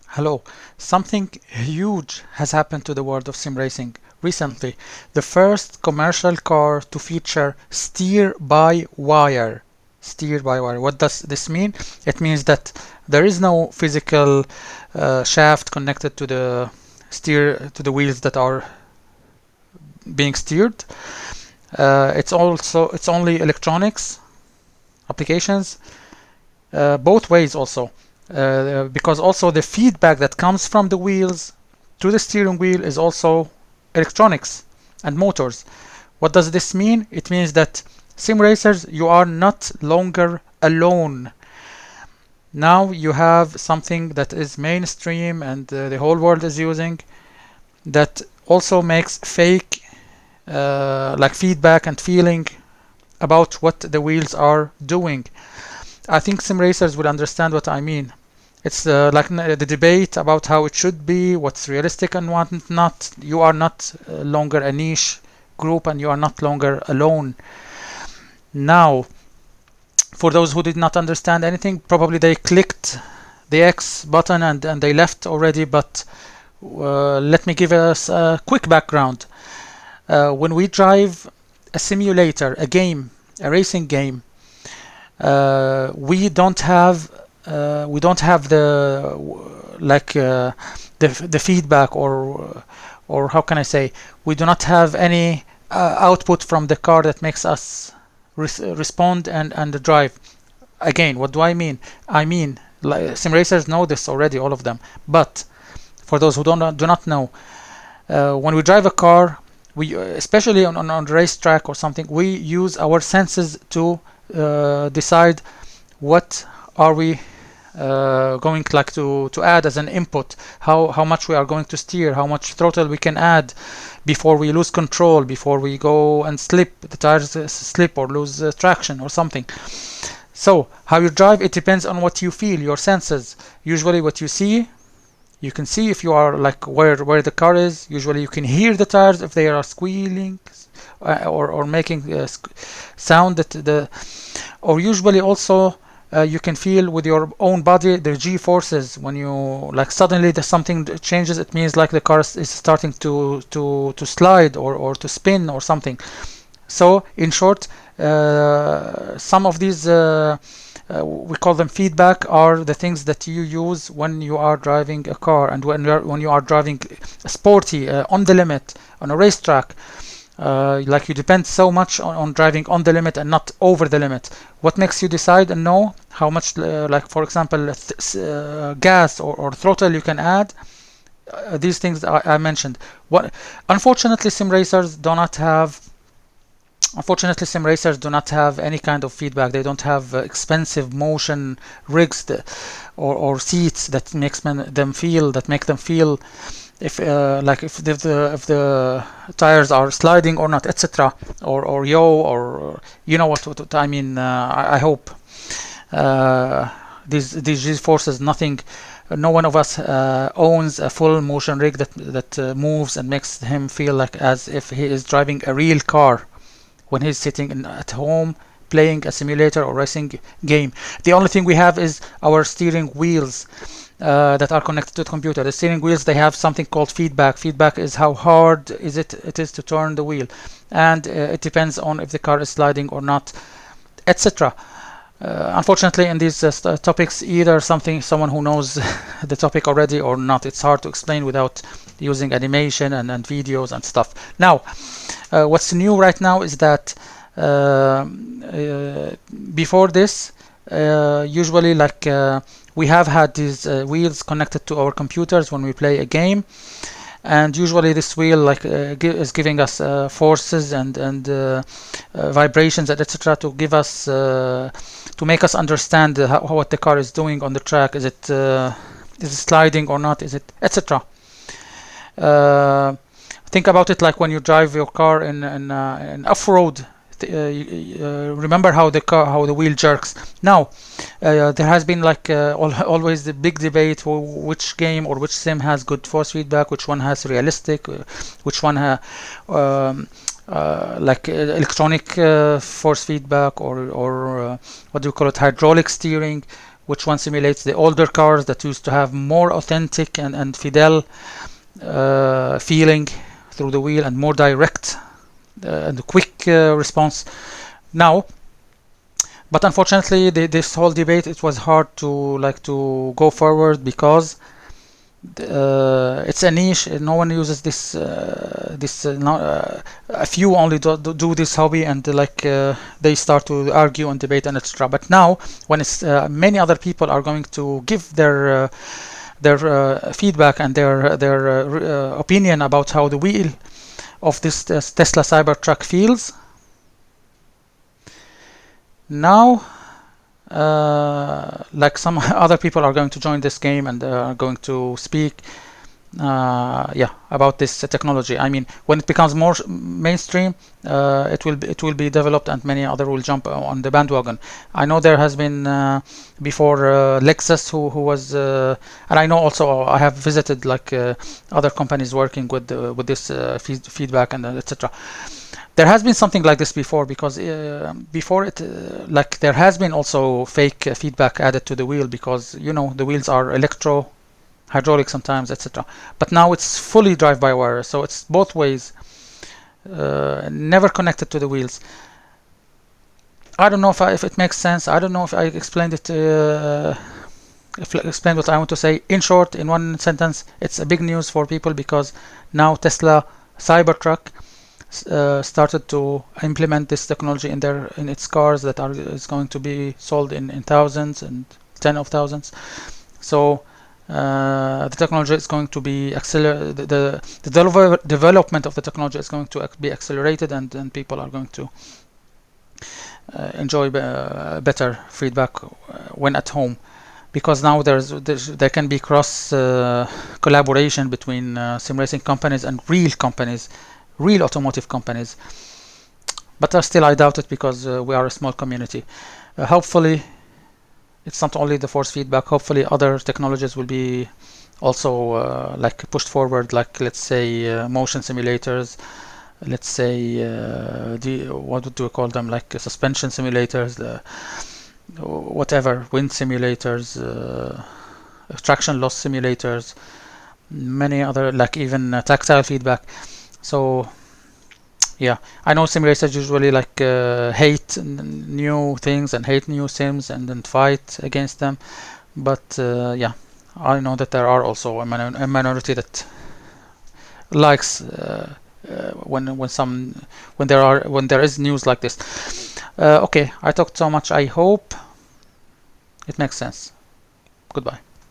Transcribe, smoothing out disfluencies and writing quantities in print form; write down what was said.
Hello. Something huge has happened to the world of sim racing recently. The first commercial car to feature steer by wire. Steer by wire. What does this mean? It means that there is no physical shaft connected to the wheels that are being steered. It's only electronics applications, both ways also, because also the feedback that comes from the wheels to the steering wheel is also electronics and motors. What does this mean? It means that sim racers, you are not longer alone. Now you have something that is mainstream and the whole world is using, that also makes fake like feedback and feeling about what the wheels are doing. I think sim racers will understand what I mean. It's like the debate about how it should be, what's realistic and what not. You are not longer a niche group and you are not longer alone. Now, for those who did not understand anything, probably they clicked the X button and they left already, but let me give us a quick background. When we drive a simulator, a game, a racing game, we don't have the like the feedback, or how can I say, we do not have any output from the car that makes us respond and drive. Again, what do I mean? I mean, like, sim racers know this already, all of them, but for those who do not know, when we drive a car, we especially on the racetrack or something, we use our senses to decide what are we going like to add as an input, how much we are going to steer, how much throttle we can add before we lose control, before we go and slip, the tires slip or lose traction or something. So how you drive, it depends on what you feel, your senses. Usually what you see, you can see if you are like where the car is. Usually you can hear the tires if they are squealing or making sound that the, or usually also you can feel with your own body the G forces. When you like suddenly there's something that changes, it means like the car is starting to slide or to spin or something. So in short, some of these we call them feedback, are the things that you use when you are driving a car, and when you are driving a sporty on the limit on a racetrack. Like you depend so much on driving on the limit and not over the limit. What makes you decide and know how much, like for example, gas or throttle you can add? These things I mentioned. What unfortunately sim racers do not have. Unfortunately, sim racers do not have any kind of feedback. They don't have expensive motion rigs or seats that make them feel if like if the tires are sliding or not, etc. Or yo, or you know what I mean. I hope these G forces, nothing. No one of us owns a full motion rig that moves and makes him feel like as if he is driving a real car when he's sitting at home playing a simulator or racing game. The only thing we have is our steering wheels that are connected to the computer. The steering wheels, they have something called feedback. Feedback is how hard it is to turn the wheel, and it depends on if the car is sliding or not, etc. Unfortunately, in these topics, either someone who knows the topic already or not. It's hard to explain without using animation and videos and stuff. Now, what's new right now is that before this, usually like we have had these wheels connected to our computers when we play a game, and usually this wheel like is giving us forces and vibrations and etc. to give us to make us understand what the car is doing on the track. Is it sliding or not? Is it etc. Think about it like when you drive your car in off-road. Remember how the wheel jerks. Now, there has been like always the big debate which game or which sim has good force feedback, which one has realistic, which one like electronic force feedback, or what do you call it, hydraulic steering. which one simulates the older cars that used to have more authentic and fidel feeling through the wheel, and more direct and quick response now. But unfortunately, this whole debate, it was hard to go forward, because it's a niche. No one uses this. A few only do this hobby, and they start to argue and debate and etc. But now, when it's many other people are going to give their feedback and their opinion about how the wheel of this Tesla Cybertruck feels. Now, like some other people are going to join this game and are going to speak, about this technology. I mean, when it becomes more mainstream, it will be developed, and many other will jump on the bandwagon. I know there has been before Lexus, who was, and I know also I have visited other companies working with this feedback and etc. There has been something like this before, because before it, there has been also fake feedback added to the wheel, because the wheels are hydraulic sometimes, etc. But now it's fully drive-by-wire, so it's both ways, never connected to the wheels. I don't know if it makes sense. I don't know if I explained it. Explained what I want to say. In short, in one sentence, it's a big news for people, because now Tesla Cybertruck started to implement this technology in its cars that is going to be sold in thousands and tens of thousands. So the technology is going to be accelerated. The development of the technology is going to be accelerated, and people are going to enjoy better feedback when at home, because now there can be cross collaboration between sim racing companies and real companies, real automotive companies. But still, I doubt it, because we are a small community. Hopefully, it's not only the force feedback. Hopefully, other technologies will be also pushed forward, let's say motion simulators. Let's say what do we call them? Suspension simulators, whatever, wind simulators, traction loss simulators, many other, even tactile feedback. So yeah, I know simulators usually hate new things and hate new sims and then fight against them, but yeah, I know that there are also a minority that likes when there is news like this. Okay, I talked so much. I hope it makes sense. Goodbye.